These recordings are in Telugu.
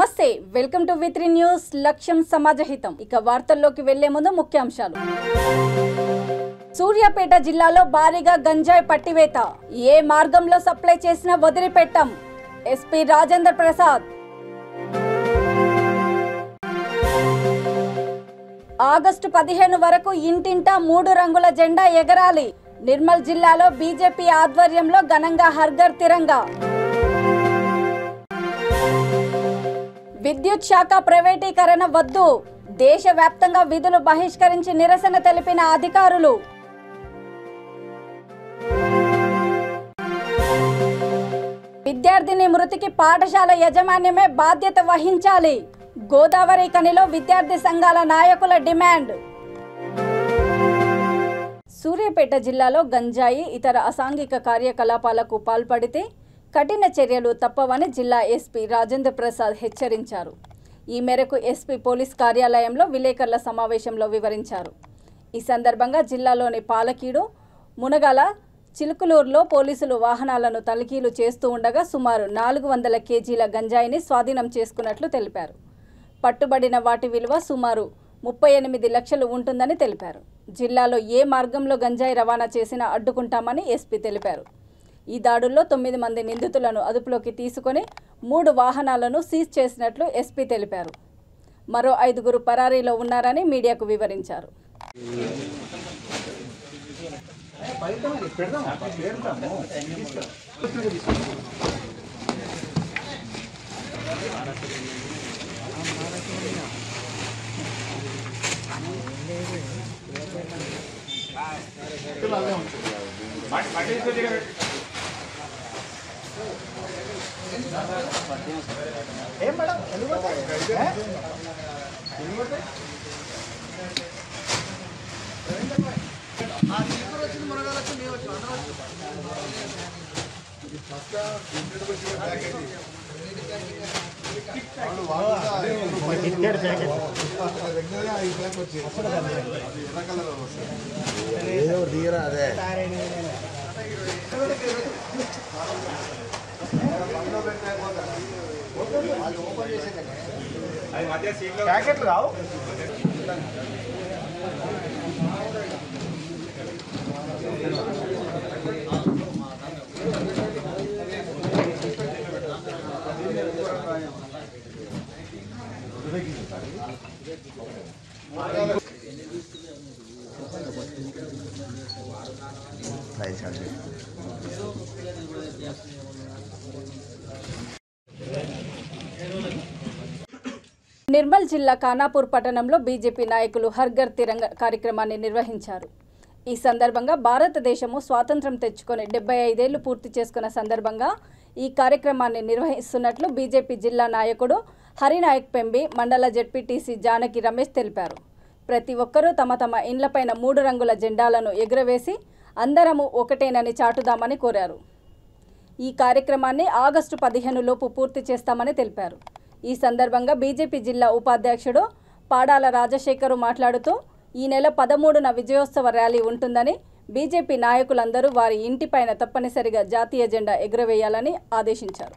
నమస్తే వెల్కమ్ టు వి3 న్యూస్ లక్ష్యం సమాజహితం ఇక వార్తల్లోకి వెళ్లే ముందు ముఖ్యాంశాలు సూర్యాపేట జిల్లాలో భారీగా గంజాయి పట్టివేత ఏ మార్గంలో సప్లై చేసినా వదిలిపెట్టాం ఎస్పీ రాజేంద్ర ప్రసాద్ ఆగస్టు 15 వరకు ఇంటింటా 3 రంగుల జెండా ఎగరాలి నిర్మల్ జిల్లాలో బీజేపీ ఆధ్వర్యంలో ఘనంగా హర్ ఘర్ తిరంగా విద్యుత్ శాఖ ప్రైవేటీకరణ వద్దు దేశవ్యాప్తంగా విధులు బహిష్కరించి నిరసన తెలిపిన అధికారులు విద్యార్థిని మృతికి పాఠశాల యాజమాన్యమే బాధ్యత వహించాలి గోదావరి ఖనిలో విద్యార్థి సంఘాల నాయకుల డిమాండ్ సూర్యాపేట జిల్లాలో గంజాయి ఇతర అసాంఘిక కార్యకలాపాలకు పాల్పడితే కఠిన చర్యలు తప్పవని జిల్లా ఎస్పీ రాజేంద్ర ప్రసాద్ హెచ్చరించారు ఈ మేరకు ఎస్పీ పోలీస్ కార్యాలయంలో విలేకరుల సమావేశంలో వివరించారు ఈ సందర్భంగా జిల్లాలోని పాలకీడు మునగాల చిలుకులూరులో పోలీసులు వాహనాలను తనిఖీలు చేస్తూ ఉండగా సుమారు 400 కేజీల గంజాయిని స్వాధీనం చేసుకున్నట్లు తెలిపారు పట్టుబడిన వాటి విలువ సుమారు 38 లక్షలు ఉంటుందని తెలిపారు జిల్లాలో ఏ మార్గంలో గంజాయి రవాణా చేసినా అడ్డుకుంటామని ఎస్పీ తెలిపారు ఈ దాడుల్లో 9 మంది నిందితులను అదుపులోకి తీసుకొని 3 వాహనాలను సీజ్ చేసినట్లు ఎస్పీ తెలిపారు మరో 5 పరారీలో ఉన్నారని మీడియాకు వివరించారు ప్యాకెట్లు రావు నిర్మల్ జిల్లా ఖానాపూర్ పట్టణంలో బీజేపీ నాయకులు హర్ ఘర్ తిరంగా కార్యక్రమాన్ని నిర్వహించారు ఈ సందర్భంగా భారతదేశము స్వాతంత్రం తెచ్చుకొని 75 ఏళ్లు పూర్తి చేసుకున్న సందర్భంగా ఈ కార్యక్రమాన్ని నిర్వహిస్తున్నట్లు బీజేపీ జిల్లా నాయకుడు హరినాయక్ పెంబి మండల జెడ్పీటీసీ జానకి రమేష్ తెలిపారు ప్రతి ఒక్కరూ తమ తమ ఇండ్లపైన 3 రంగుల జెండాలను ఎగురవేసి అందరము ఒకటేనని చాటుదామని కోరారు ఈ కార్యక్రమాన్ని ఆగస్టు 15 లోపు పూర్తి చేస్తామని తెలిపారు ఈ సందర్భంగా బీజేపీ జిల్లా ఉపాధ్యక్షుడు పాడాల రాజశేఖరు మాట్లాడుతూ ఈ నెల 13న విజయోత్సవ ర్యాలీ ఉంటుందని బీజేపీ నాయకులందరూ వారి ఇంటిపైన తప్పనిసరిగా జాతీయ జెండా ఎగురవేయాలని ఆదేశించారు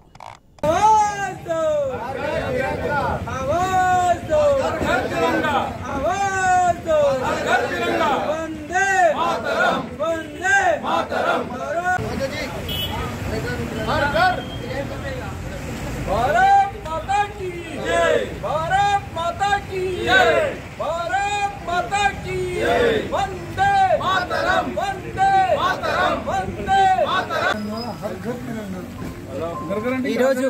ఈరోజు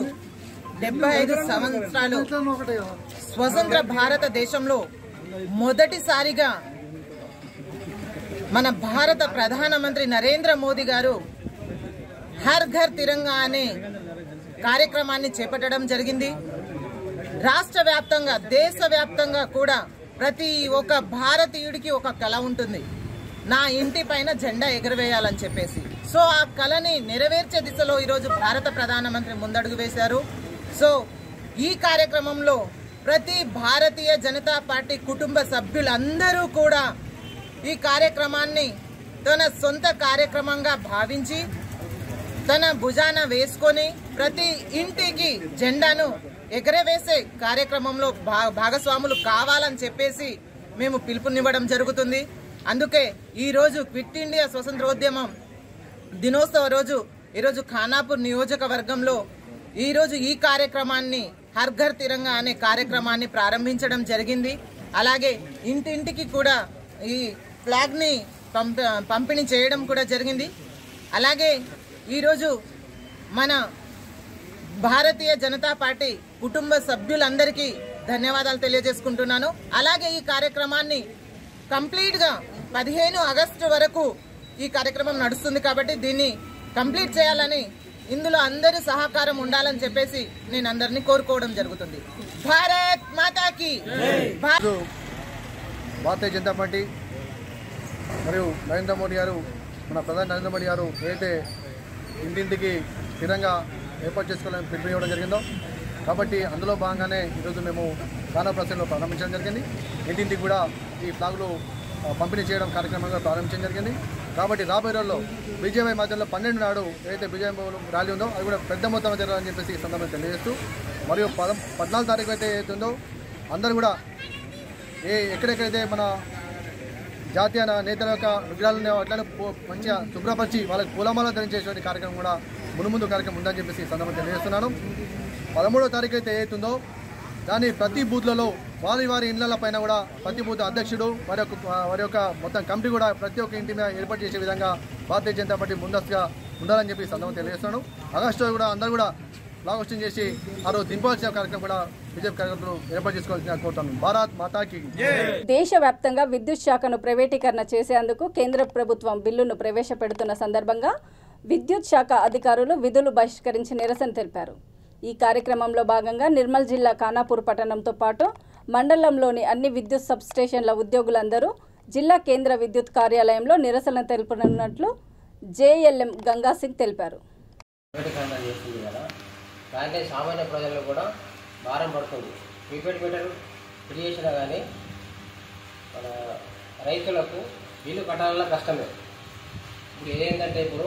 75 సంవత్సరాలు స్వతంత్ర భారతదేశంలో మొదటిసారిగా మన భారత ప్రధానమంత్రి నరేంద్ర మోదీ గారు హర్ ఘర్ తిరంగా అనే కార్యక్రమాన్ని చేపట్టడం జరిగింది రాష్ట్ర వ్యాప్తంగా దేశవ్యాప్తంగా కూడా ప్రతి ఒక్క భారతీయుడికి ఒక కళ ఉంటుంది నా ఇంటి పైన జెండా ఎగురవేయాలని చెప్పేసి సో ఆ కళని నెరవేర్చే దిశలో ఈరోజు భారత ప్రధానమంత్రి ముందడుగు వేశారు సో ఈ కార్యక్రమంలో ప్రతి భారతీయ జనతా పార్టీ కుటుంబ సభ్యులందరూ కూడా ఈ కార్యక్రమాన్ని తన సొంత కార్యక్రమంగా భావించి తన భుజాన వేసుకొని ప్రతి ఇంటికి జెండాను ఎగరవేసే కార్యక్రమంలో భాగస్వాములు కావాలని చెప్పేసి మేము పిలుపునివ్వడం జరుగుతుంది. అందుకే ఈరోజు క్విట్ ఇండియా స్వతంత్రోద్యమం దినోత్సవ రోజు ఈరోజు ఖానాపూర్ నియోజకవర్గంలో ఈరోజు ఈ కార్యక్రమాన్ని హర్ ఘర్ తిరంగా అనే కార్యక్రమాన్ని ప్రారంభించడం జరిగింది. అలాగే ఇంటింటికి కూడా ఈ ఫ్లాగ్ ని పంపిణీ చేయడం కూడా జరిగింది. అలాగే ఈరోజు మన భారతీయ జనతా పార్టీ కుటుంబ సభ్యులందరికీ ధన్యవాదాలు తెలియజేసుకుంటున్నాను. అలాగే ఈ కార్యక్రమాన్ని కంప్లీట్ గా 15 ఆగస్టు వరకు ఈ కార్యక్రమం నడుస్తుంది కాబట్టి దీన్ని కంప్లీట్ చేయాలని, ఇందులో అందరి సహకారం ఉండాలని చెప్పేసి నేను అందరినీ కోరుకోవడం జరుగుతుంది. భారత్ మాతాకి. భారతీయ జనతా పార్టీ మరియు నరేంద్ర మోడీ గారు, మన ప్రధాని నరేంద్ర మోడీ గారు ఏదైతే ఇంటింటికి స్థిరంగా ఏర్పాటు చేసుకోవాలని పిలుపునివ్వడం జరిగిందో కాబట్టి అందులో భాగంగానే ఈరోజు మేము ఖానాపూర్లో ప్రారంభించడం జరిగింది. ఇంటింటికి కూడా ఈ ఫ్లాగులు పంపిణీ చేయడం కార్యక్రమంగా ప్రారంభించడం జరిగింది. కాబట్టి రాబోయే రోజుల్లో బీజేపీ మధ్యలో 12 నాడు ఏదైతే బీజేపీ ర్యాలీ ఉందో అది కూడా పెద్ద మొత్తంలో జరగాలని చెప్పేసి ఈ సందర్భంగా తెలియజేస్తూ, మరియు 14 తారీఖు అయితే ఏదైతుందో అందరూ కూడా ఎక్కడెక్కడైతే మన జాతీయ నేతల యొక్క విగ్రహాలను అట్లనే మంచిగా శుభ్రపరిచి వాళ్ళకి పూలమాల ధరించేటువంటి కార్యక్రమం కూడా ముందు కార్యక్రమం ఉందని చెప్పేసి ఈ సందర్భంగా తెలియజేస్తున్నాను. 13వ తారీఖు అయితే ఏదైతుందో దాని ప్రతి బూత్లలో వారి ఇళ్ల పైన కూడా ప్రతి బూత్ అధ్యక్షుడు వారి యొక్క మొత్తం కమిటీ కూడా ప్రతి ఒక్క ఇంటి మీద ఏర్పాటు చేసే విధంగా భారతీయ జనతా పార్టీ ముందస్తుగా ఉండాలని చెప్పి సందర్భంగా తెలియజేస్తున్నాను. ఆగస్టులో కూడా అందరూ కూడా ఫ్లాగ్ హోస్టింగ్ చేసి ఆ రోజు దింపవలసిన కార్యక్రమం కూడా బీజేపీ కార్యకర్తలు ఏర్పాటు చేసుకోవాల్సిన కోరుతాను. భారత్ మాతాకి. దేశవ్యాప్తంగా విద్యుత్ శాఖను ప్రైవేటీకరణ చేసేందుకు కేంద్ర ప్రభుత్వం బిల్లును ప్రవేశపెడుతున్న సందర్భంగా విద్యుత్ శాఖ అధికారులు విధులు బహిష్కరించి నిరసన తెలిపారు. ఈ కార్యక్రమంలో భాగంగా నిర్మల్ జిల్లా ఖానాపూర్ పట్టణంతో పాటు మండలంలోని అన్ని విద్యుత్ సబ్స్టేషన్ల ఉద్యోగులందరూ జిల్లా కేంద్ర విద్యుత్ కార్యాలయంలో నిరసన తెలుపనున్నట్లు జేఎల్ఎం గంగాసింగ్ తెలిపారు. దాంట్లో సామాన్య ప్రజలకు కూడా భారం పడుతుంది. ప్రీపెయిడ్ మీటర్ ఫ్రీ చేసినా కానీ మన రైతులకు బిల్లు కట్టాలన్నా కష్టమే. ఇప్పుడు ఏదేంటంటే ఇప్పుడు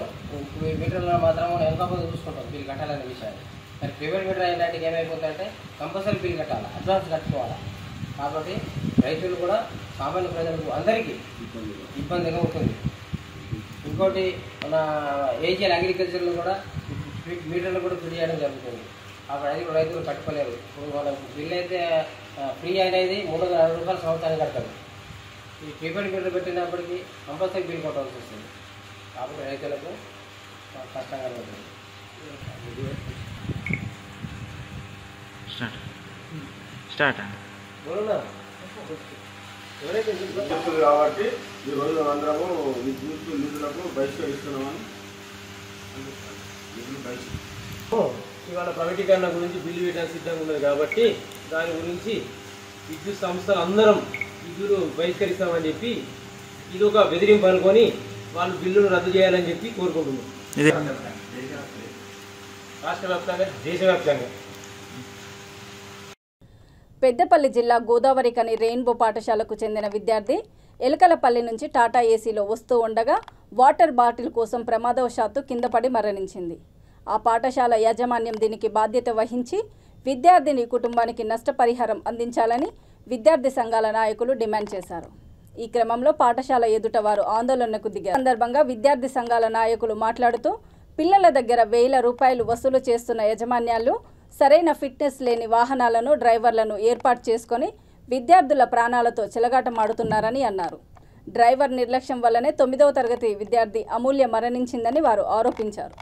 మీటర్లో మాత్రం మనం వెనకపోతే చూసుకుంటాం బిల్లు కట్టాలనే విషయాన్ని. కానీ ప్రీపెయిడ్ మీటర్ అయినట్టుగా ఏమైపోతుందంటే కంపల్సరీ బిల్ కట్టాలి, అడ్వాన్స్ కట్టుకోవాలి. కాబట్టి రైతులు కూడా సామాన్య ప్రజలకు అందరికీ ఇబ్బందిగా ఉంటుంది. ఇంకోటి మన ఏజిఎల్ అగ్రికల్చర్లో కూడా మీటర్లు కూడా ఫ్రీ చేయడం జరుగుతుంది. అప్పుడు అది కూడా రైతులు కట్టుకోలేరు. ఇప్పుడు వాళ్ళకు బిల్ అయితే ఫ్రీ అనేది 360 రూపాయలు సంవత్సరానికి కడతారు. ఈ ప్రీపెయిడ్ మీటర్ పెట్టినప్పటికీ కంపల్సరీ బిల్ కొట్టవలసి వస్తుంది. కాబట్టి రైతులకు కష్టంగా ఉంటుంది. కాబట్టి ఈ రోజు అందరము విద్యుత్ నిధులకు బహిష్కరిస్తున్నామని ఇవాళ ప్రైవేటీకరణ గురించి బిల్లు వేయడానికి సిద్ధంగా ఉన్నది కాబట్టి దాని గురించి విద్యుత్ సంస్థలు అందరం విధులు బహిష్కరిస్తామని చెప్పి ఇది ఒక బెదిరింపు అనుకొని వాళ్ళు బిల్లును రద్దు చేయాలని చెప్పి కోరుకుంటున్నాం. రాష్ట్ర వ్యాప్తంగా దేశవ్యాప్తంగా. పెద్దపల్లి జిల్లా గోదావరికని రెయిన్బో పాఠశాలకు చెందిన విద్యార్థి ఎలకలపల్లి నుంచి టాటా ఏసీలో వస్తూ ఉండగా వాటర్ బాటిల్ కోసం ప్రమాదవశాత్తు కింద పడి మరణించింది. ఆ పాఠశాల యాజమాన్యం దీనికి బాధ్యత వహించి విద్యార్థిని కుటుంబానికి నష్టపరిహారం అందించాలని విద్యార్థి సంఘాల నాయకులు డిమాండ్ చేశారు. ఈ క్రమంలో పాఠశాల ఎదుట వారు ఆందోళనకు దిగారు. సందర్భంగా విద్యార్థి సంఘాల నాయకులు మాట్లాడుతూ పిల్లల దగ్గర 1000 రూపాయలు వసూలు చేస్తున్న యాజమాన్యాలు సరైన ఫిట్నెస్ లేని వాహనాలను డ్రైవర్లను ఏర్పాటు చేసుకొని విద్యార్థుల ప్రాణాలతో చెలగాటమాడుతున్నారని అన్నారు. డ్రైవర్ నిర్లక్ష్యం వల్లనే 9వ తరగతి విద్యార్థి అమూల్య మరణించిందని వారు ఆరోపించారు.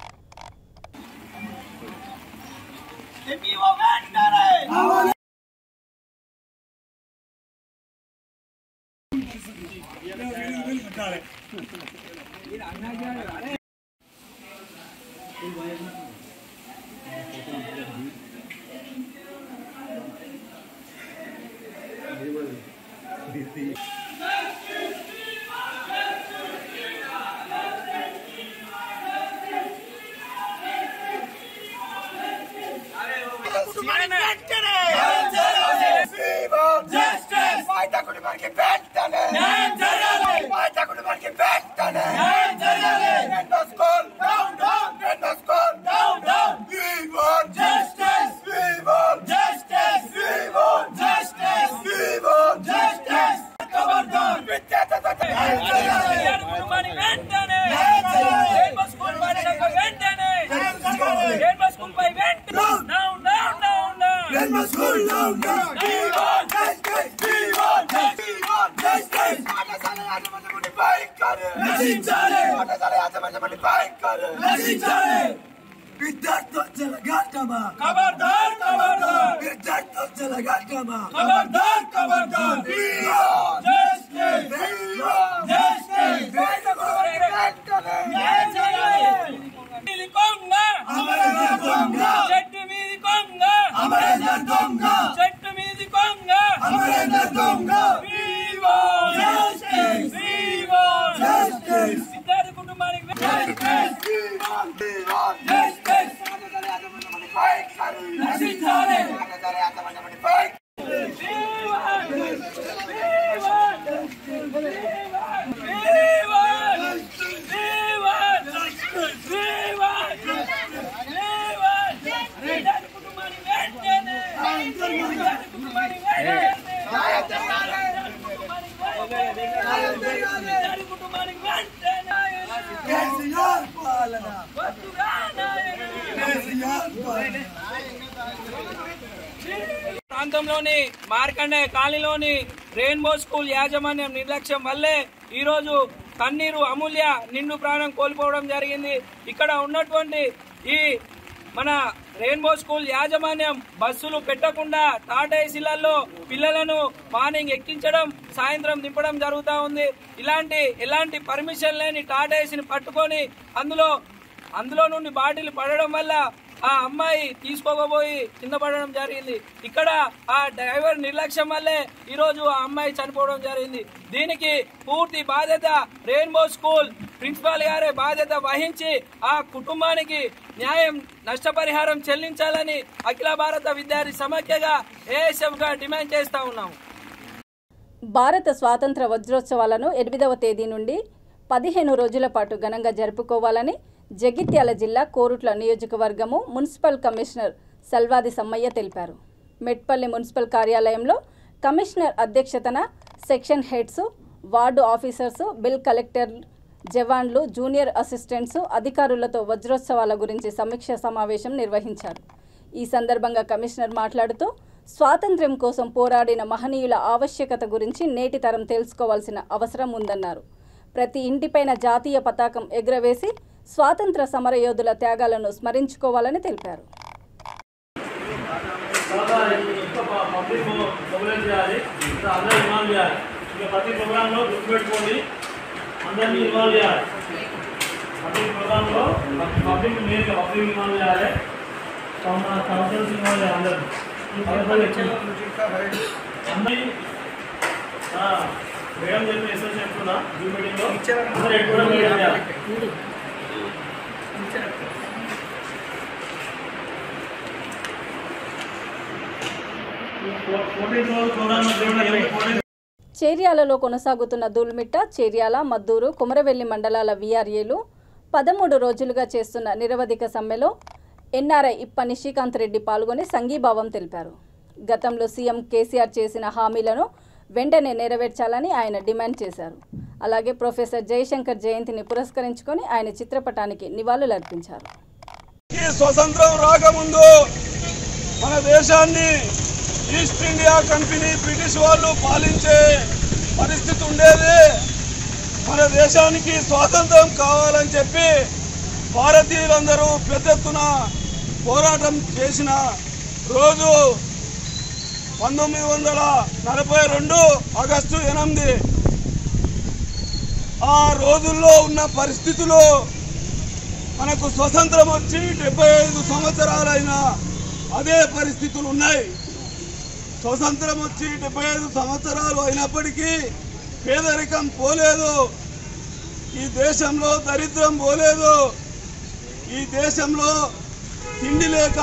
Justice! ప్రాంతంలోని మార్కండే కాలనీలోని రెయిన్బో స్కూల్ యాజమాన్యం నిర్లక్ష్యం వల్లే ఈరోజు కన్నీరు అమూల్య నిండు ప్రాణం కోల్పోవడం జరిగింది. ఇక్కడ ఉన్నటువంటి ఈ మన రెయిన్బో స్కూల్ యాజమాన్యం బస్సులు పెట్టకుండా టాటా ఏసీలలో పిల్లలను మార్నింగ్ ఎక్కించడం, సాయంత్రం దింపడం జరుగుతూ ఉంది. ఎలాంటి పర్మిషన్ లేని టాటా ఏసీని పట్టుకొని అందులో నుండి బాటిల్ పడడం వల్ల ఆ అమ్మాయి తీసుకోకపోయి కింద పడడం జరిగింది. ఇక్కడ ఆ డ్రైవర్ నిర్లక్ష్యం వల్లే ఈరోజు ఆ అమ్మాయి చనిపోవడం జరిగింది. దీనికి పూర్తి బాధ్యత రెయిన్బో స్కూల్ ప్రిన్సిపాల్ గారే బాధ్యత వహించి ఆ కుటుంబానికి నష్టపరిహారం చెల్లించాలని అఖిల భారత విద్యార్థి సమాఖ్యగా ఏఎస్ఎఫ్ గా డిమాండ్ చేస్తా ఉన్నాము. భారత స్వాతంత్ర వజ్రోత్సవాలను 8వ తేదీ నుండి 15 రోజుల పాటు ఘనంగా జరుపుకోవాలని జగిత్యాల జిల్లా కోరుట్ల నియోజకవర్గము మున్సిపల్ కమిషనర్ సల్వాది సమ్మయ్య తెలిపారు. మెట్పల్లి మున్సిపల్ కార్యాలయంలో కమిషనర్ అధ్యక్షతన section heads, ward officers, bill collector, జవాన్లు, జూనియర్ అసిస్టెంట్స్ అధికారులతో వజ్రోత్సవాల గురించి సమీక్ష సమావేశం నిర్వహించారు. ఈ సందర్భంగా కమిషనర్ మాట్లాడుతూ స్వాతంత్ర్యం కోసం పోరాడిన మహనీయుల ఆవశ్యకత గురించి నేటి తరం తెలుసుకోవాల్సిన అవసరం ఉందన్నారు. ప్రతి ఇంటిపైన జాతీయ పతాకం ఎగురవేసి స్వాతంత్ర సమరయోధుల త్యాగాలను స్మరించుకోవాలని తెలిపారు. ప్రతి ప్రోగ్రాంలో గుర్తుపెట్టుకోండి, అందరినీ ఇన్వాల్వ్ చేయాలి. ప్రతి ప్రోగ్రాంలో పబ్లిక్ మెయిన్గా పబ్లిక్ ఇన్వాల్వ్ చేయాలి, కౌన్సిలర్స్ ఇన్వాల్వ్ చేయాలి. అందరూ మేడం చెప్పి మెసేజ్ చెప్తున్నా జూమ్ మీటింగ్లో అందరూ ఎక్కువ మేడం చేయాలి. 14 రోజులు ప్రోగ్రామ్ చేర్యాలలో కొనసాగుతున్న దూల్మిట్ట, చేర్యాల, మద్దూరు, కుమరవెల్లి మండలాల వీఆర్ఏలు 13 రోజులుగా చేస్తున్న నిరవధిక సమ్మెలో ఎన్ఆర్ఐ ఇప్ప నిషికాంత్ రెడ్డి పాల్గొని సంఘీభావం తెలిపారు. గతంలో సీఎం కేసీఆర్ చేసిన హామీలను వెంటనే నెరవేర్చాలని ఆయన డిమాండ్ చేశారు. అలాగే ప్రొఫెసర్ జయశంకర్ జయంతిని పురస్కరించుకొని ఆయన చిత్రపటానికి నివాళులర్పించారు. స్వతంత్రం రాకముందు మన దేశాన్ని ఈస్ట్ ఇండియా కంపెనీ బ్రిటిష్ వాళ్ళు పాలించే పరిస్థితి ఉండేది. మన దేశానికి స్వాతంత్రం కావాలని చెప్పి భారతీయులందరూ పెద్ద ఎత్తున పోరాటం చేసిన రోజు 1942 ఆగస్టు 8. ఆ రోజుల్లో ఉన్న పరిస్థితులు మనకు స్వతంత్రం వచ్చి 75 సంవత్సరాలైన అదే పరిస్థితులు ఉన్నాయి. స్వతంత్రం వచ్చి 75 సంవత్సరాలు అయినప్పటికీ పేదరికం పోలేదు, ఈ దేశంలో దరిద్రం పోలేదు, ఈ దేశంలో తిండి లేక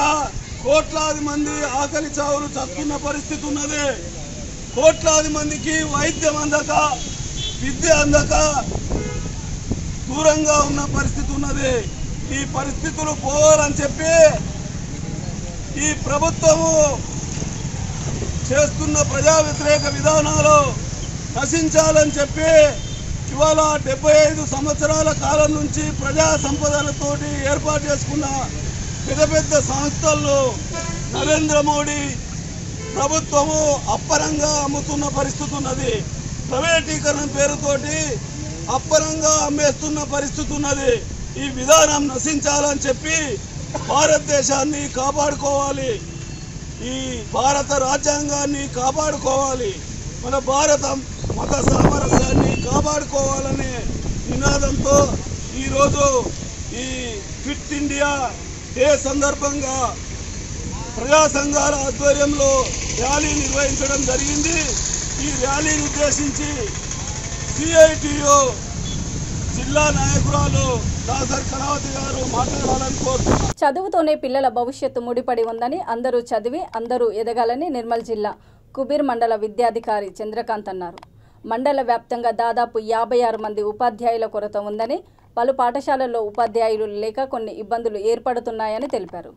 కోట్లాది మంది ఆకలి చావులు చస్తున్న పరిస్థితి ఉన్నది. కోట్లాది మందికి వైద్యం అందక, విద్య అందక దూరంగా ఉన్న పరిస్థితి ఉన్నది. ఈ పరిస్థితులు పోవాలని చెప్పి ఈ ప్రభుత్వము చేస్తున్న ప్రజా వ్యతిరేక విధానాలు నశించాలని చెప్పి ఇవాళ 75 సంవత్సరాల కాలం నుంచి ప్రజా సంపదలతోటి ఏర్పాటు చేసుకున్న పెద్ద పెద్ద సంస్థల్లో నరేంద్ర మోడీ ప్రభుత్వము అప్పరంగా అమ్ముతున్న పరిస్థితి ఉన్నది. ప్రైవేటీకరణ పేరుతోటి అప్పరంగా అమ్మేస్తున్న పరిస్థితి ఉన్నది. ఈ విధానం నశించాలని చెప్పి భారతదేశాన్ని కాపాడుకోవాలి, ఈ భారత రాజ్యాంగాన్ని కాపాడుకోవాలి, మన భారత మత సామరస్యాన్ని కాపాడుకోవాలనే నినాదంతో ఈరోజు ఈ ఫిట్ ఇండియా డే సందర్భంగా ప్రజా సంఘాల ఆధ్వర్యంలో ర్యాలీ నిర్వహించడం జరిగింది. ఈ ర్యాలీని ఉద్దేశించి సిఐటియు జిల్లా నాయకురాలు దాసర్ కళావతి గారు మాట్లాడాలని కోరుతున్నారు. చదువుతోనే పిల్లల భవిష్యత్తు ముడిపడి ఉందని, అందరూ చదివి అందరూ ఎదగాలని నిర్మల్ జిల్లా కుబీర్ మండల విద్యాధికారి చంద్రకాంత్ అన్నారు. మండల వ్యాప్తంగా దాదాపు 56 మంది ఉపాధ్యాయుల కొరత ఉందని, పలు పాఠశాలల్లో ఉపాధ్యాయులు లేక కొన్ని ఇబ్బందులు ఏర్పడుతున్నాయని తెలిపారు.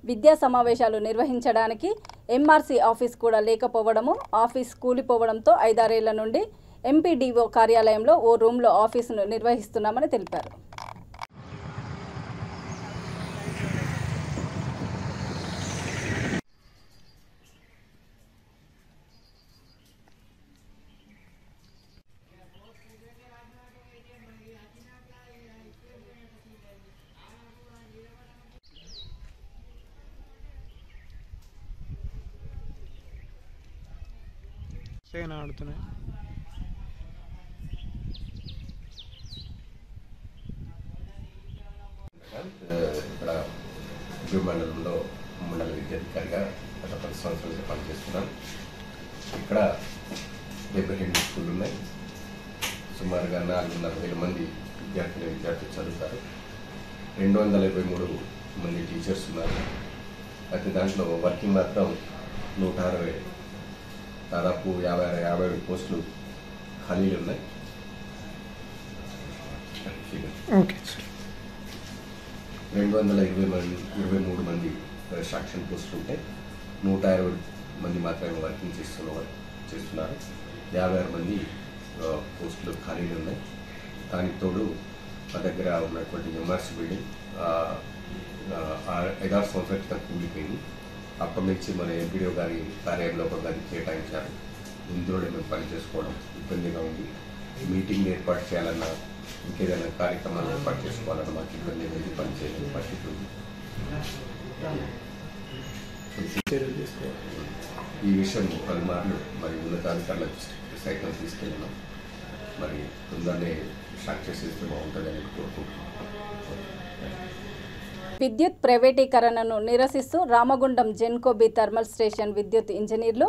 విద్యా సమావేశాలు నిర్వహించడానికి ఎంఆర్సీ ఆఫీస్ కూడా లేకపోవడము, ఆఫీస్ కూలిపోవడంతో 5-6 ఏళ్ల నుండి ఎంపీడీఓ కార్యాలయంలో ఓ రూమ్లో ఆఫీసును నిర్వహిస్తున్నామని తెలిపారు. ఆడుతున్నాయి ఇక్కడ కుబీర్ మండలంలో మండల విద్యాధికారిగా గత 10 సంవత్సరాలుగా పనిచేస్తున్నాను. ఇక్కడ 72 స్కూళ్ళు ఉన్నాయి. సుమారుగా 4,500 మంది విద్యార్థులు చదువుతారు. 223 మంది టీచర్స్ ఉన్నారు. అయితే దాంట్లో వర్కింగ్ మాత్రం 160, దాదాపు 57 పోస్టులు ఖాళీలు ఉన్నాయి. 223 మంది సాక్షన్ పోస్టులు ఉంటే 160 మంది మాత్రమే వర్కింగ్ చేస్తున్నారు. 56 మంది పోస్టులు ఖాళీలు ఉన్నాయి. దానికి తోడు మా దగ్గర ఉన్నటువంటి ఎంఆర్సీ బిల్డింగ్ 5-6 సంవత్సరాల క్రితం కూలిపోయింది. అప్పటి నుంచి మన ఎంపీడీఓ గారి కార్యాలయంలో ఒక గది కేటాయించారు. ఇందులో మేము పని చేసుకోవడం ఇబ్బందిగా ఉంది. మీటింగ్ ఏర్పాటు చేయాలన్నా, ఇంకేదైనా కార్యక్రమాలు ఏర్పాటు చేసుకోవాలన్నా మాకు ఇబ్బంది అనేది పని చేయలేని పరిస్థితి ఉంది. ఈ విషయం పలుమార్లు మరి ఉన్నతాధికారుల సైతం తీసుకెళ్ళినాం. మరి తొందరనే స్టార్ట్ చేసేస్తే బాగుంటుందని కోరుకుంటున్నాం. విద్యుత్ ప్రైవేటీకరణను నిరసిస్తూ రామగుండం జెన్కోబీ థర్మల్ స్టేషన్ విద్యుత్ ఇంజనీర్లు,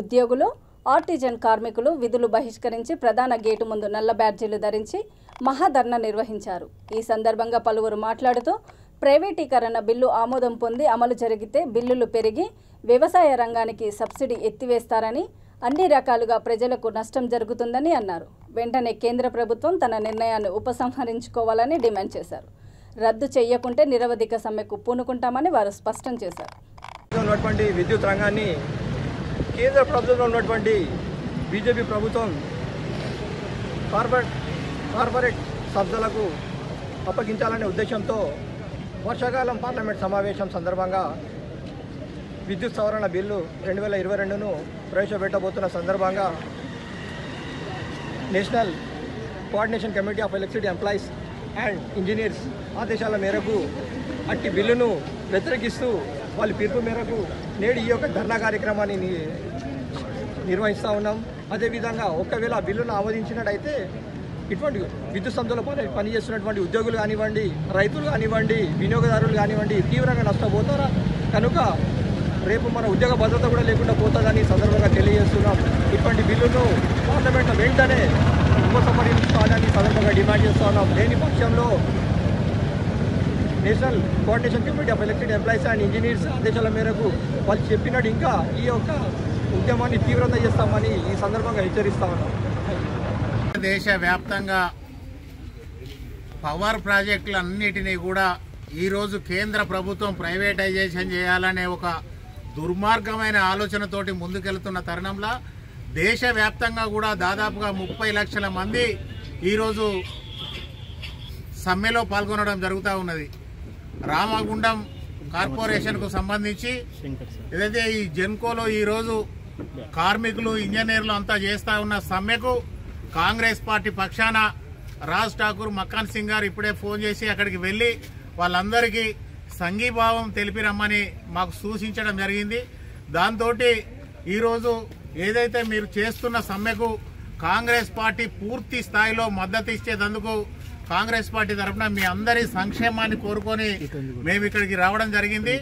ఉద్యోగులు, ఆర్టిజన్ కార్మికులు విధులు బహిష్కరించి ప్రధాన గేటు ముందు నల్ల బ్యాడ్జీలు ధరించి మహాధర్నా నిర్వహించారు. ఈ సందర్భంగా పలువురు మాట్లాడుతూ ప్రైవేటీకరణ బిల్లు ఆమోదం పొంది అమలు జరిగితే బిల్లులు పెరిగి వ్యవసాయ రంగానికి సబ్సిడీ ఎత్తివేస్తారని, అన్ని రకాలుగా ప్రజలకు నష్టం జరుగుతుందని అన్నారు. వెంటనే కేంద్ర ప్రభుత్వం తన నిర్ణయాన్ని ఉపసంహరించుకోవాలని డిమాండ్ చేశారు. రద్దు చేయకుంటే నిరవధిక సమ్మెకు పూనుకుంటామని వారు స్పష్టం చేశారు. ఉన్నటువంటి విద్యుత్ రంగాన్ని కేంద్ర ప్రభుత్వంలో ఉన్నటువంటి బీజేపీ ప్రభుత్వం కార్పొరేట్ సంస్థలకు అప్పగించాలనే ఉద్దేశంతో వర్షాకాలం పార్లమెంట్ సమావేశం సందర్భంగా విద్యుత్ సవరణ బిల్లు 2022ను ప్రవేశపెట్టబోతున్న సందర్భంగా national coordination committee of electricity employees and engineers ఆదేశాల మేరకు అట్టి బిల్లును వ్యతిరేకిస్తూ వాళ్ళ పిలుపు మేరకు నేడు ఈ యొక్క ధర్నా కార్యక్రమాన్ని నిర్వహిస్తూ ఉన్నాం. అదేవిధంగా ఒకవేళ ఆ బిల్లును ఆమోదించినట్టయితే ఇటువంటి విద్యుత్ సంస్థలో పనిచేస్తున్నటువంటి ఉద్యోగులు కానివ్వండి, రైతులు కానివ్వండి, వినియోగదారులు కానివ్వండి తీవ్రంగా నష్టపోతారా కనుక రేపు మన ఉద్యోగ భద్రత కూడా లేకుండా పోతుందని సందర్భంగా తెలియజేస్తున్నాం. ఇటువంటి బిల్లును పార్లమెంట్లో వెంటనే ఉపసంహరించుకోవాలని సందర్భంగా డిమాండ్ చేస్తూ ఉన్నాం. లేని పక్షంలో national coordination committee of electricity employees and engineers ఆదేశాల మేరకు వాళ్ళు చెప్పినట్టు ఇంకా ఈ యొక్క ఉద్యమాన్ని తీవ్రత చేస్తామని ఈ సందర్భంగా హెచ్చరిస్తా ఉన్నాం. దేశవ్యాప్తంగా పవర్ ప్రాజెక్టులన్నిటినీ కూడా ఈరోజు కేంద్ర ప్రభుత్వం ప్రైవేటైజేషన్ చేయాలనే ఒక దుర్మార్గమైన ఆలోచనతోటి ముందుకెళ్తున్న తరుణంలో దేశవ్యాప్తంగా కూడా దాదాపుగా 30 లక్షల మంది ఈరోజు సమ్మెలో పాల్గొనడం జరుగుతూ ఉన్నది. రామగుండం కార్పొరేషన్కు సంబంధించి ఏదైతే ఈ జెన్కోలో ఈరోజు కార్మికులు ఇంజనీర్లు అంతా చేస్తూ ఉన్న సమ్మెకు కాంగ్రెస్ పార్టీ పక్షాన రాజ్ ఠాకూర్ మక్కాన్ సింగ్ గారు ఇప్పుడే ఫోన్ చేసి అక్కడికి వెళ్ళి వాళ్ళందరికీ సంఘీభావం తెలిపి రమ్మని మాకు సూచించడం జరిగింది. దాంతో ఈరోజు ఏదైతే మీరు చేస్తున్న సమ్మెకు కాంగ్రెస్ పార్టీ పూర్తి స్థాయిలో మద్దతు ఇచ్చేందుకు కాంగ్రెస్ పార్టీ తరఫున మీ అందరి సంక్షేమాన్ని కోరుకొని మేము ఇక్కడికి రావడం జరిగింది.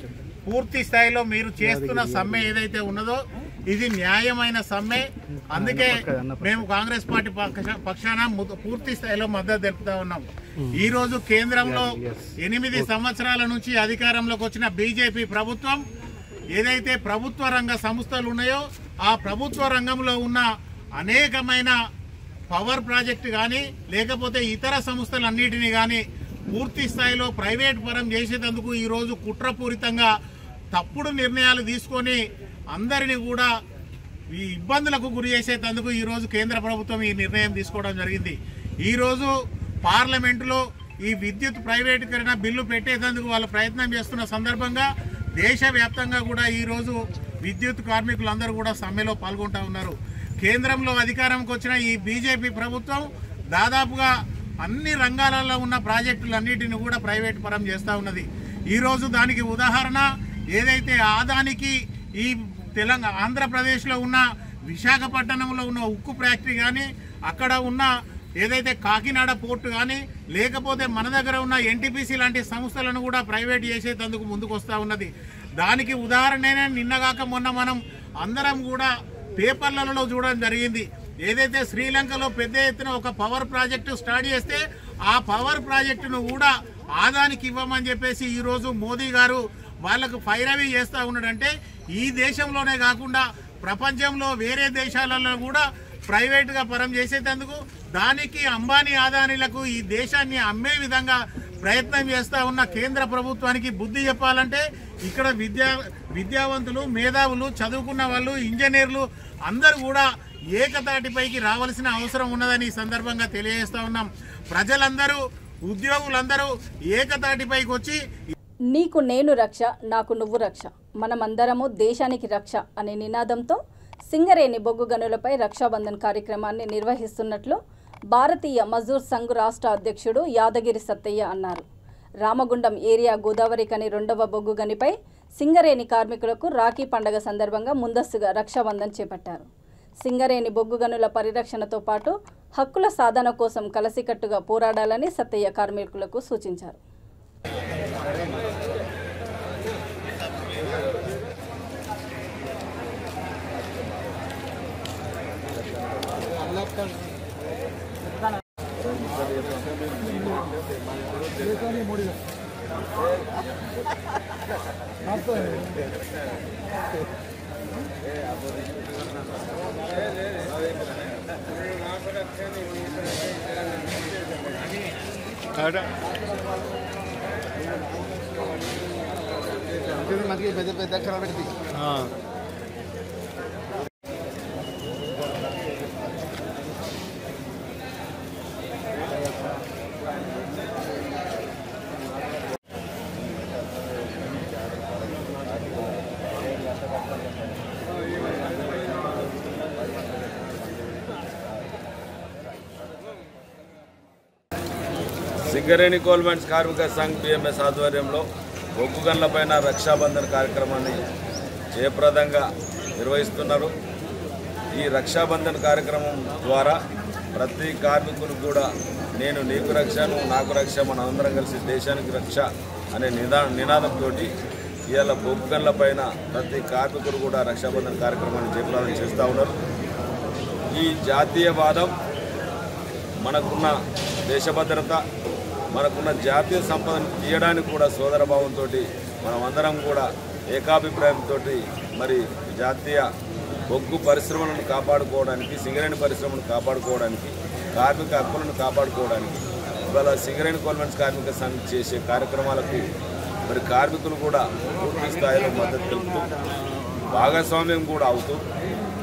పూర్తి స్థాయిలో మీరు చేస్తున్న సమ్మె ఏదైతే ఉన్నదో ఇది న్యాయమైన సమ్మె. అందుకే మేము కాంగ్రెస్ పార్టీ పక్షాన పూర్తి స్థాయిలో మద్దతు తెలుపుతా ఉన్నాం. ఈ రోజు కేంద్రంలో 8 సంవత్సరాల నుంచి అధికారంలోకి వచ్చిన బీజేపీ ప్రభుత్వం ఏదైతే ప్రభుత్వ రంగ సంస్థలు ఉన్నాయో ఆ ప్రభుత్వ రంగంలో ఉన్న అనేకమైన పవర్ ప్రాజెక్టు కానీ లేకపోతే ఇతర సంస్థలన్నిటినీ కానీ పూర్తి స్థాయిలో ప్రైవేట్ పరం చేసేందుకు ఈరోజు కుట్రపూరితంగా తప్పుడు నిర్ణయాలు తీసుకొని అందరినీ కూడా ఈ ఇబ్బందులకు గురి చేసేందుకు ఈరోజు కేంద్ర ప్రభుత్వం ఈ నిర్ణయం తీసుకోవడం జరిగింది. ఈరోజు పార్లమెంటులో ఈ విద్యుత్ ప్రైవేటీకరణ బిల్లు పెట్టేందుకు వాళ్ళు ప్రయత్నం చేస్తున్న సందర్భంగా దేశవ్యాప్తంగా కూడా ఈరోజు విద్యుత్ కార్మికులందరూ కూడా సమ్మెలో పాల్గొంటూ ఉన్నారు. కేంద్రంలో అధికారంకి వచ్చిన ఈ బీజేపీ ప్రభుత్వం దాదాపుగా అన్ని రంగాలలో ఉన్న ప్రాజెక్టులన్నిటిని కూడా ప్రైవేట్ పరం చేస్తూ ఉన్నది. ఈరోజు దానికి ఉదాహరణ ఏదైతే ఆదానికి ఈ ఆంధ్రప్రదేశ్లో ఉన్న విశాఖపట్నంలో ఉన్న ఉక్కు ఫ్యాక్టరీ కానీ అక్కడ ఉన్న ఏదైతే కాకినాడ పోర్టు కానీ లేకపోతే మన దగ్గర ఉన్న ఎన్టీపీసీ లాంటి సంస్థలను కూడా ప్రైవేట్ చేసేందుకు ముందుకు వస్తూ ఉన్నది. దానికి ఉదాహరణనే నిన్నగాక మొన్న మనం అందరం కూడా పేపర్లలో చూడడం జరిగింది. ఏదైతే శ్రీలంకలో పెద్ద ఎత్తున ఒక పవర్ ప్రాజెక్టు స్టార్ట్ చేస్తే ఆ పవర్ ప్రాజెక్టును కూడా ఆదానికి ఇవ్వమని చెప్పేసి ఈరోజు మోదీ గారు వాళ్లకు ఫైరవీ చేస్తూ ఉన్నాడంటే ఈ దేశంలోనే కాకుండా ప్రపంచంలో వేరే దేశాలలో కూడా ప్రైవేటుగా పరం చేసేందుకు దానికి అంబానీ ఆదానీలకు ఈ దేశాన్ని అమ్మే విధంగా ప్రయత్నం చేస్తూ ఉన్న కేంద్ర ప్రభుత్వానికి బుద్ధి చెప్పాలంటే ఇక్కడ విద్యావంతులు మేధావులు చదువుకున్న వాళ్ళు ఇంజనీర్లు అందరూ కూడా ఏకతాటిపైకి రావాల్సిన అవసరం ఉన్నదని ఈ సందర్భంగా తెలియజేస్తా ఉన్నాం. ప్రజలందరూ ఉద్యోగులందరూ ఏకతాటిపైకి వచ్చి నీకు నేను రక్ష నాకు నువ్వు రక్ష మనమందరము దేశానికి రక్ష అనే నినాదంతో సింగరేణి బొగ్గు గనులపై రక్షాబంధన్ కార్యక్రమాన్ని నిర్వహిస్తున్నట్లు భారతీయ మజూర్ సంఘ్ రాష్ట్ర అధ్యక్షుడు యాదగిరి సత్తయ్య అన్నారు. రామగుండం ఏరియా గోదావరి కని 2వ బొగ్గు గనిపై సింగరేణి కార్మికులకు రాఖీ పండుగ సందర్భంగా ముందస్తుగా రక్షాబంధన్ చేపట్టారు. సింగరేణి బొగ్గు గనుల పరిరక్షణతో పాటు హక్కుల సాధన కోసం కలసికట్టుగా పోరాడాలని సత్తయ్య కార్మికులకు సూచించారు. పెద్ద పెద్ద అక్షరాలు పెట్టి సింగరేణి కోల్ మైన్స్ కార్మిక సంఘ్ బిఎంఎస్ ఆధ్వర్యంలో బొగ్గు గన్లపైన రక్షాబంధన్ కార్యక్రమాన్ని జయప్రదంగా నిర్వహిస్తున్నారు. ఈ రక్షాబంధన్ కార్యక్రమం ద్వారా ప్రతి కార్మికులు కూడా నేను నీకు రక్ష నువ్వు నాకు రక్ష మన అందరం కలిసి దేశానికి రక్ష అనే నినాదంతో ఇవాళ బొగ్గు గన్లపైన ప్రతి కార్మికులు కూడా రక్షాబంధన్ కార్యక్రమాన్ని జయప్రదం చేస్తూ ఉన్నారు. ఈ జాతీయవాదం మనకున్న దేశ భద్రత మనకున్న జాతీయ సంపదను తీయడానికి కూడా సోదరభావంతో మనమందరం కూడా ఏకాభిప్రాయంతో మరి జాతీయ బొగ్గు పరిశ్రమలను కాపాడుకోవడానికి సింగరేణి పరిశ్రమను కాపాడుకోవడానికి కార్మిక హక్కులను కాపాడుకోవడానికి ఇవాళ సింగరేణి కోల్ మైన్స్ కార్మిక సంఘం చేసే కార్యక్రమాలకు మరి కార్మికులు కూడా పూర్తి స్థాయిలో మద్దతు తెలుపుతూ భాగస్వామ్యం కూడా అవుతూ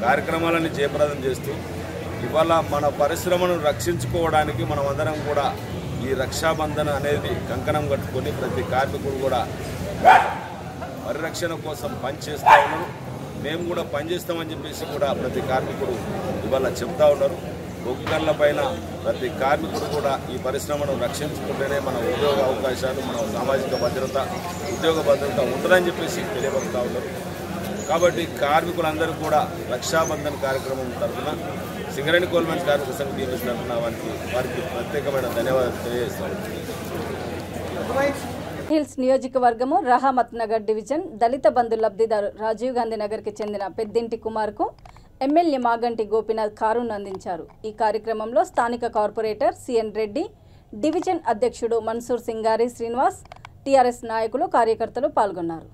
కార్యక్రమాలను జయప్రదం చేస్తూ ఇవాళ మన పరిశ్రమను రక్షించుకోవడానికి మనమందరం కూడా ఈ రక్షాబంధన అనేది కంకణం కట్టుకొని ప్రతి కార్మికుడు కూడా పరిరక్షణ కోసం పనిచేస్తూ ఉన్నారు. మేము కూడా పనిచేస్తామని చెప్పేసి కూడా ప్రతి కార్మికుడు ఇవాళ చెప్తా ఉన్నారు. బొగ్గు గనుల పైన ప్రతి కార్మికుడు కూడా ఈ పరిశ్రమను రక్షించుకుంటేనే మన ఉద్యోగ అవకాశాలు, మన సామాజిక భద్రత, ఉద్యోగ భద్రత ఉంటుందని చెప్పేసి తెలియపరుస్తూ ఉన్నారు. కాబట్టి కార్మికులందరూ కూడా రక్షాబంధన్ కార్యక్రమం తరఫున సింగరేణి కోల్ మైన్స్ కార్మిక సంఘ టీఎంఎస్ తరఫున వారికి ప్రత్యేకమైన ధన్యవాదాలు తెలియజేస్తాం. హిల్స్ నియోజకవర్గము రహమత్ నగర్ డివిజన్ దళిత బంధు లబ్ధిదారు రాజీవ్ గాంధీ నగర్కి చెందిన పెద్దింటి కుమార్కు ఎమ్మెల్యే మాగంటి గోపీనాథ్ కారును అందించారు. ఈ కార్యక్రమంలో స్థానిక కార్పొరేటర్ సిఎన్ రెడ్డి, డివిజన్ అధ్యక్షుడు మన్సూర్ సింగారి శ్రీనివాస్, టీఆర్ఎస్ నాయకులు, కార్యకర్తలు పాల్గొన్నారు.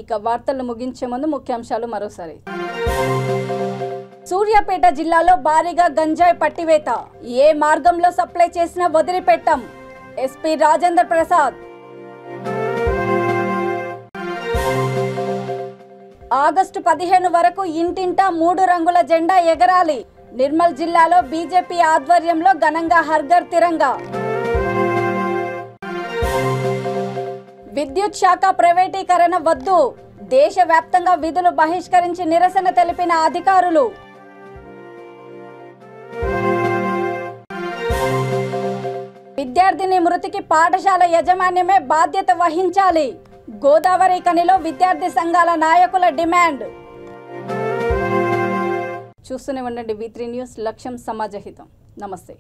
ఇక వార్తలు ముగించే ముందు ముఖ్యాంశాలు మరోసారి. సూర్యాపేట జిల్లాలో భారీగా గంజాయి పట్టివేత, ఏ మార్గంలో సప్లై చేసినా వదిలిపెట్టం, ఎస్పీ రాజేంద్ర ప్రసాద్. ఆగస్టు 15 వరకు ఇంటింటా 3 రంగుల జెండా ఎగరాలి, నిర్మల్ జిల్లాలో బీజేపీ ఆధ్వర్యంలో ఘనంగా హర్ఘర్ తిరంగా. విద్యుత్ శాఖ ప్రైవేటీకరణ వద్దు, దేశవ్యాప్తంగా విధులు బహిష్కరించి నిరసన తెలిపిన అధికారులు. విద్యార్థిని మృతికి పాఠశాల యాజమాన్యమే బాధ్యత వహించాలి, గోదావరి ఖనిలో విద్యార్థి సంఘాల నాయకుల డిమాండ్. చూస్తూనే ఉండండి V3 న్యూస్, లక్ష్యం సమాజహితం. నమస్తే.